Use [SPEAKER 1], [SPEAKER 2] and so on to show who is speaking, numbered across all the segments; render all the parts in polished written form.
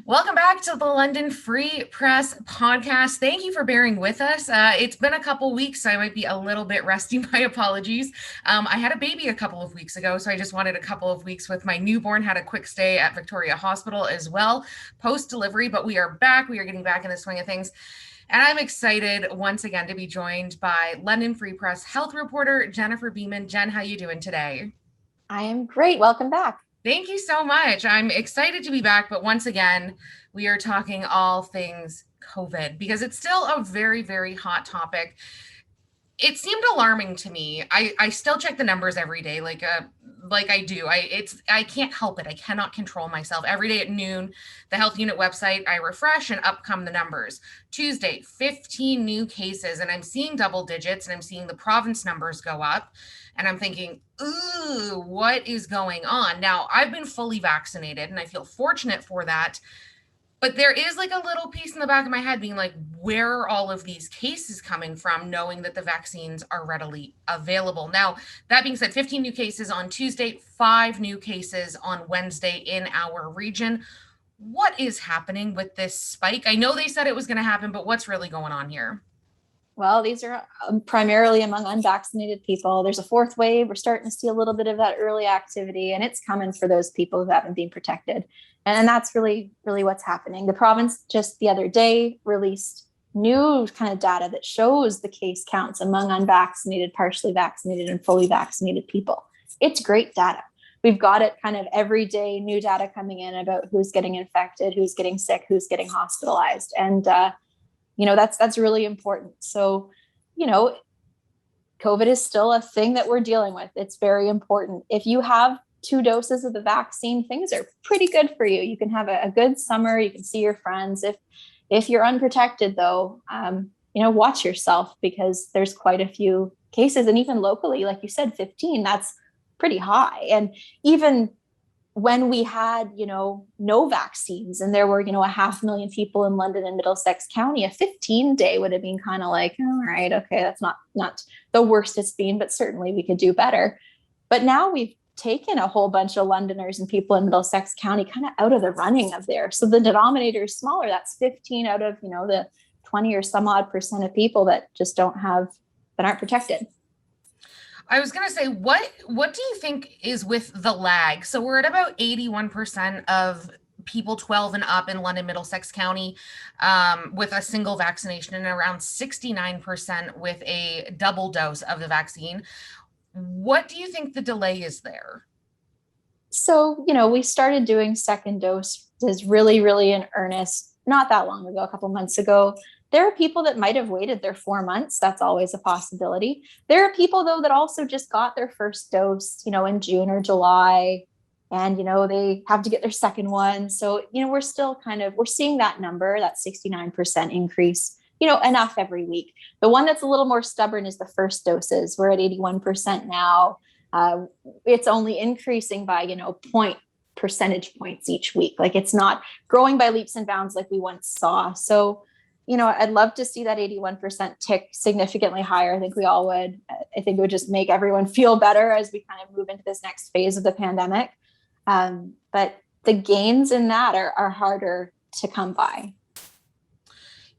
[SPEAKER 1] Welcome back to the London Free Press Podcast. Thank you for bearing with us. It's been a couple weeks, so I might be a little bit rusty. My apologies. I had a baby a couple of weeks ago, so I just wanted a couple of weeks with my newborn. Had a quick stay at Victoria Hospital as well, post-delivery, but we are back. We are getting back in the swing of things. And I'm excited once again to be joined by London Free Press health reporter Jennifer Beeman. Jen, how you doing today?
[SPEAKER 2] I am great. Welcome back.
[SPEAKER 1] Thank you so much. I'm excited to be back, but once again, we are talking all things COVID because it's still a very, very hot topic. It seemed alarming to me. I still check the numbers every day, like I do. I can't help it. I cannot control myself. Every day at noon, the health unit website, I refresh and up come the numbers. Tuesday, 15 new cases, and I'm seeing double digits, and I'm seeing the province numbers go up, and I'm thinking, ooh, what is going on? Now, I've been fully vaccinated, and I feel fortunate for that. But there is like a little piece in the back of my head being like, where are all of these cases coming from, knowing that the vaccines are readily available? Now, that being said, 15 new cases on Tuesday, 5 new cases on Wednesday in our region. What is happening with this spike? I know they said it was going to happen, but what's really going on here?
[SPEAKER 2] Well, these are primarily among unvaccinated people. There's a fourth wave. We're starting to see a little bit of that early activity, and it's coming for those people who haven't been protected. And that's really, really what's happening. The province just the other day released new kind of data that shows the case counts among unvaccinated, partially vaccinated, and fully vaccinated people. It's great data. We've got it kind of every day, new data coming in about who's getting infected, who's getting sick, who's getting hospitalized. And, that's really important. So, COVID is still a thing that we're dealing with. It's very important. If you have 2 doses of the vaccine, things are pretty good for you. You can have a good summer. You can see your friends. If you're unprotected, though, watch yourself, because there's quite a few cases. And even locally, like you said, 15, that's pretty high. And even when we had, no vaccines and there were, 500,000 people in London and Middlesex County, a 15-day would have been kind of like, all right, okay, that's not the worst it's been, but certainly we could do better. But now we've taken a whole bunch of Londoners and people in Middlesex County kind of out of the running of there. So the denominator is smaller. That's 15 out of, the 20 or some odd percent of people that just that aren't protected.
[SPEAKER 1] I was going to say, what do you think is with the lag? So we're at about 81% of people 12 and up in London, Middlesex County with a single vaccination, and around 69% with a double dose of the vaccine. What do you think the delay is there?
[SPEAKER 2] So, we started doing second doses really, really in earnest not that long ago, a couple months ago. There are people that might have waited their 4 months. That's always a possibility. There are people, though, that also just got their first dose, in June or July, and, they have to get their second one. So, we're still we're seeing that number, that 69% increase, enough every week. The one that's a little more stubborn is the first doses. We're at 81% now. It's only increasing by, point percentage points each week. Like, it's not growing by leaps and bounds like we once saw. So, I'd love to see that 81% tick significantly higher. I think we all would. I think it would just make everyone feel better as we kind of move into this next phase of the pandemic. But the gains in that are harder to come by.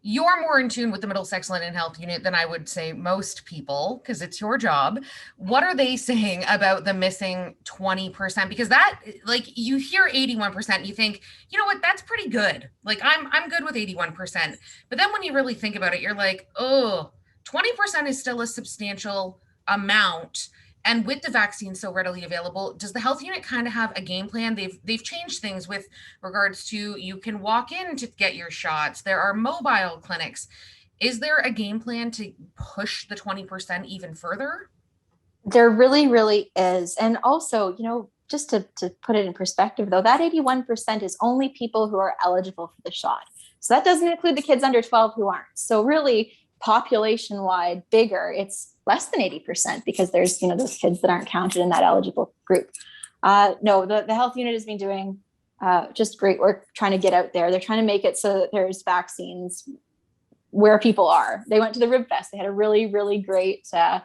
[SPEAKER 1] You're more in tune with the Middlesex London Health Unit than I would say most people, because it's your job. What are they saying about the missing 20%? Because that, like, you hear 81%, you think, you know what, that's pretty good. Like, I'm good with 81%. But then when you really think about it, you're like, oh, 20% is still a substantial amount. And with the vaccine so readily available, does the health unit kind of have a game plan? They've changed things with regards to, you can walk in to get your shots. There are mobile clinics. Is there a game plan to push the 20% even further?
[SPEAKER 2] There really, really is. And also, just to put it in perspective, though, that 81% is only people who are eligible for the shot. So that doesn't include the kids under 12 who aren't. So really, population-wide, bigger, it's less than 80%, because there's, those kids that aren't counted in that eligible group. No, the health unit has been doing just great work trying to get out there. They're trying to make it so that there's vaccines where people are. They went to the Rib Fest. They had a really, really great, kind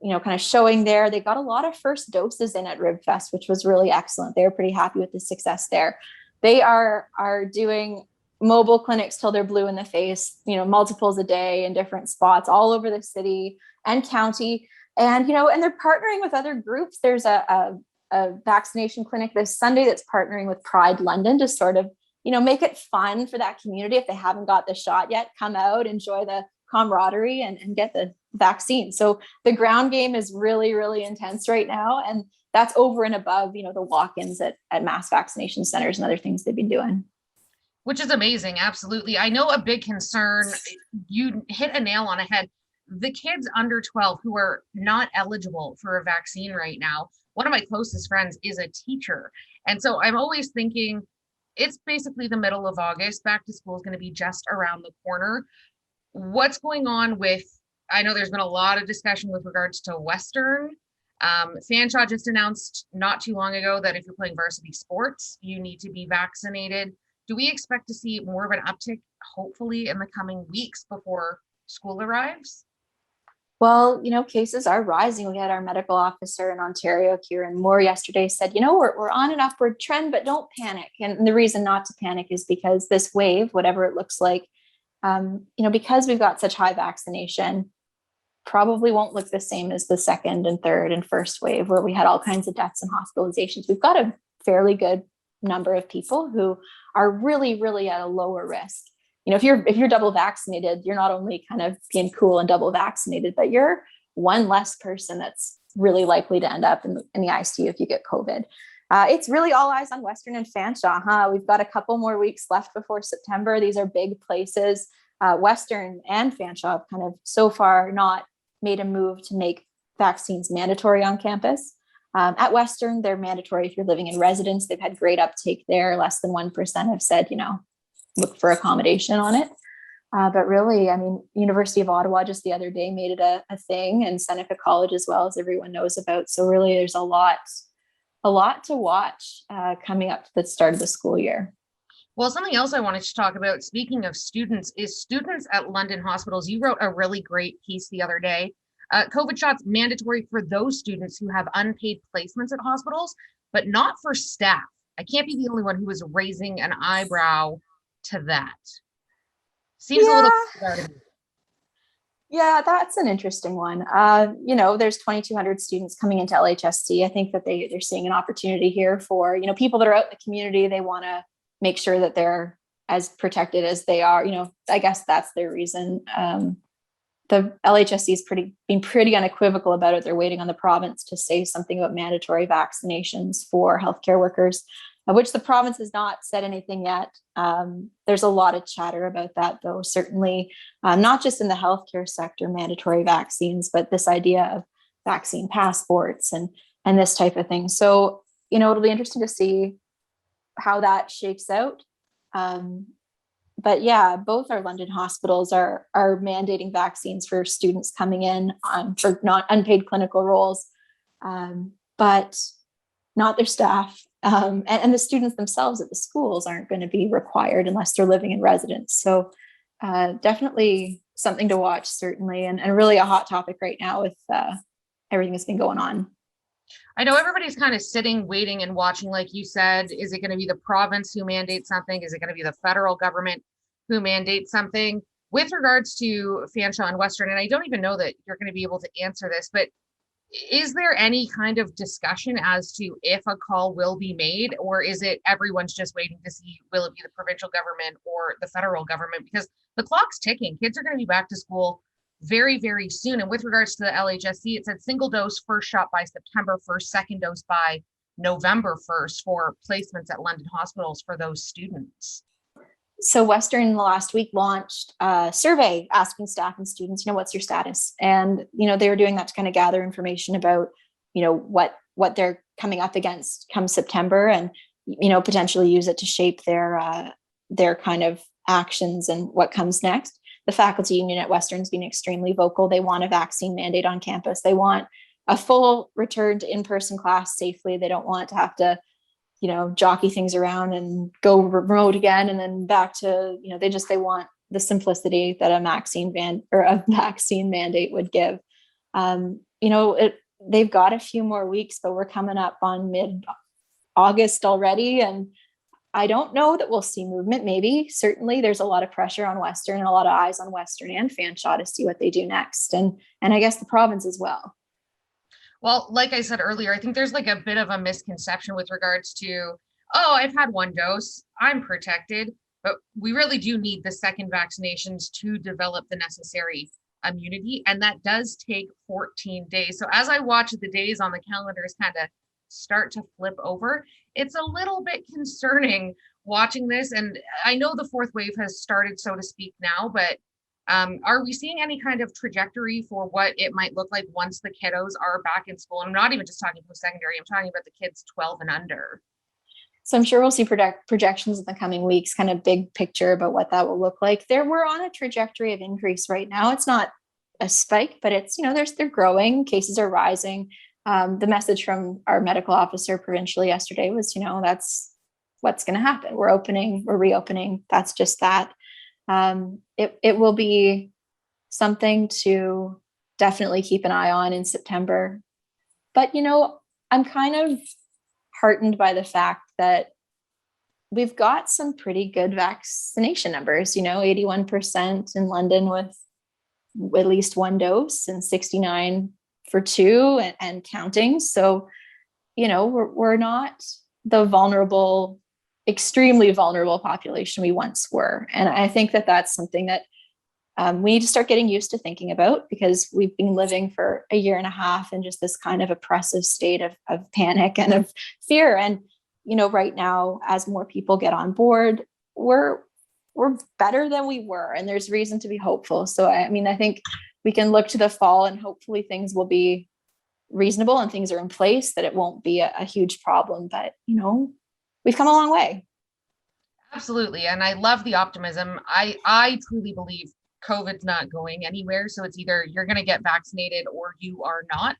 [SPEAKER 2] of showing there. They got a lot of first doses in at Rib Fest, which was really excellent. They were pretty happy with the success there. They are doing mobile clinics till they're blue in the face, multiples a day in different spots all over the city and county. And, and they're partnering with other groups. There's a vaccination clinic this Sunday that's partnering with Pride London to sort of, make it fun for that community. If they haven't got the shot yet, come out, enjoy the camaraderie and get the vaccine. So the ground game is really, really intense right now. And that's over and above, the walk-ins at mass vaccination centers and other things they've been doing.
[SPEAKER 1] Which is amazing. Absolutely. I know a big concern, you hit a nail on the head. The kids under 12 who are not eligible for a vaccine right now. One of my closest friends is a teacher. And so I'm always thinking it's basically the middle of August. Back to school is going to be just around the corner. What's going on with, I know there's been a lot of discussion with regards to Western. Fanshawe just announced not too long ago that if you're playing varsity sports, you need to be vaccinated. Do we expect to see more of an uptick, hopefully, in the coming weeks before school arrives?
[SPEAKER 2] Well, cases are rising. We had our medical officer in Ontario, Kieran Moore, yesterday said, we're on an upward trend, but don't panic. And the reason not to panic is because this wave, whatever it looks like, because we've got such high vaccination, probably won't look the same as the second and third and first wave where we had all kinds of deaths and hospitalizations. We've got a fairly good number of people who are really, really at a lower risk. If you're double vaccinated, you're not only kind of being cool and double vaccinated, but you're one less person that's really likely to end up in the ICU if you get COVID. It's really all eyes on Western and Fanshawe. We've got a couple more weeks left before September. These are big places. Western and Fanshawe have kind of so far not made a move to make vaccines mandatory on campus. At Western, they're mandatory if you're living in residence. They've had great uptake there. Less than 1% have said, look for accommodation on it. But really, University of Ottawa just the other day made it a thing, and Seneca College as well, as everyone knows about. So really, there's a lot to watch coming up to the start of the school year.
[SPEAKER 1] Well, something else I wanted to talk about, speaking of students, is students at London hospitals. You wrote a really great piece the other day. COVID shots mandatory for those students who have unpaid placements at hospitals, but not for staff. I can't be the only one who is raising an eyebrow to that. Seems a little bizarre.
[SPEAKER 2] Yeah, that's an interesting one. There's 2,200 students coming into LHSC. I think that they're seeing an opportunity here for, people that are out in the community. They want to make sure that they're as protected as they are. I guess that's their reason. The LHSC has been pretty unequivocal about it. They're waiting on the province to say something about mandatory vaccinations for healthcare workers, which the province has not said anything yet. There's a lot of chatter about that, though, certainly not just in the healthcare sector, mandatory vaccines, but this idea of vaccine passports and this type of thing. So, it'll be interesting to see how that shakes out. But yeah, both our London hospitals are mandating vaccines for students coming in for not unpaid clinical roles, but not their staff. And the students themselves at the schools aren't going to be required unless they're living in residence. So definitely something to watch, certainly, and really a hot topic right now with everything that's been going on.
[SPEAKER 1] I know everybody's kind of sitting, waiting and watching, like you said. Is it going to be the province who mandates something? Is it going to be the federal government who mandates something? With regards to Fanshawe and Western, and I don't even know that you're going to be able to answer this, but is there any kind of discussion as to if a call will be made, or is it everyone's just waiting to see, will it be the provincial government or the federal government? Because the clock's ticking. Kids are going to be back to school very, very soon. And with regards to the LHSC, it said single dose first shot by September 1st, second dose by November 1st for placements at London hospitals for those students.
[SPEAKER 2] So Western last week launched a survey asking staff and students, what's your status? And, they were doing that to kind of gather information about, what they're coming up against come September and, potentially use it to shape their kind of actions and what comes next. The faculty union at Western's been extremely vocal. They want a vaccine mandate on campus. They want a full return to in-person class safely. They don't want to have to, jockey things around and go remote again and then back to, they want the simplicity that a vaccine mandate would give. They've got a few more weeks, but we're coming up on mid-August already. And I don't know that we'll see movement. Maybe, certainly, there's a lot of pressure on Western and a lot of eyes on Western and Fanshawe to see what they do next, and I guess the province as well.
[SPEAKER 1] Well, like I said earlier, I think there's like a bit of a misconception with regards to, oh, I've had one dose, I'm protected, but we really do need the second vaccinations to develop the necessary immunity. And that does take 14 days. So as I watch the days on the calendars kind of start to flip over, it's a little bit concerning watching this. And I know the fourth wave has started, so to speak, now, but are we seeing any kind of trajectory for what it might look like once the kiddos are back in school? And I'm not even just talking post-secondary, I'm talking about the kids 12 and under.
[SPEAKER 2] So I'm sure we'll see projections in the coming weeks, kind of big picture about what that will look like. We're on a trajectory of increase right now. It's not a spike, but it's, they're growing, cases are rising. The message from our medical officer provincially yesterday was, that's what's going to happen. We're reopening. That's just that. It will be something to definitely keep an eye on in September. But, I'm kind of heartened by the fact that we've got some pretty good vaccination numbers, 81% in London with at least one dose and 69 for two and counting. So, we're not the vulnerable, extremely vulnerable population we once were. And I think that that's something that we need to start getting used to thinking about, because we've been living for a year and a half in just this kind of oppressive state of panic and of fear. And, right now, as more people get on board, we're better than we were, and there's reason to be hopeful. So, I think we can look to the fall and hopefully things will be reasonable and things are in place, that it won't be a huge problem. But, we've come a long way.
[SPEAKER 1] Absolutely. And I love the optimism. I truly believe COVID's not going anywhere. So it's either you're going to get vaccinated or you are not.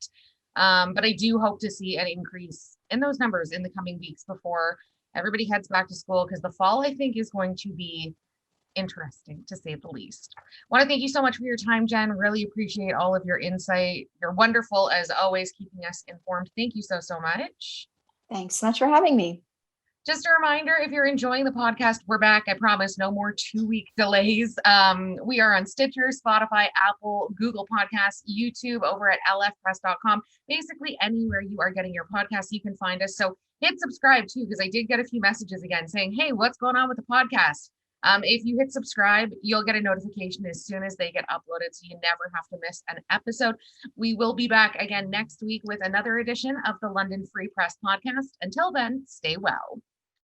[SPEAKER 1] But I do hope to see an increase in those numbers in the coming weeks before everybody heads back to school, because the fall, I think, is going to be interesting, to say the least. I want to thank you so much for your time, Jen. Really appreciate all of your insight. You're wonderful, as always, keeping us informed. Thank you so much.
[SPEAKER 2] Thanks so much for having me.
[SPEAKER 1] Just a reminder, if you're enjoying the podcast, we're back. I promise, no more 2-week delays. We are on Stitcher, Spotify, Apple, Google Podcasts, YouTube, over at lfpress.com. Basically, anywhere you are getting your podcasts, you can find us. So hit subscribe too, because I did get a few messages again saying, hey, what's going on with the podcast? If you hit subscribe, you'll get a notification as soon as they get uploaded, so you never have to miss an episode. We will be back again next week with another edition of the London Free Press Podcast. Until then, stay well.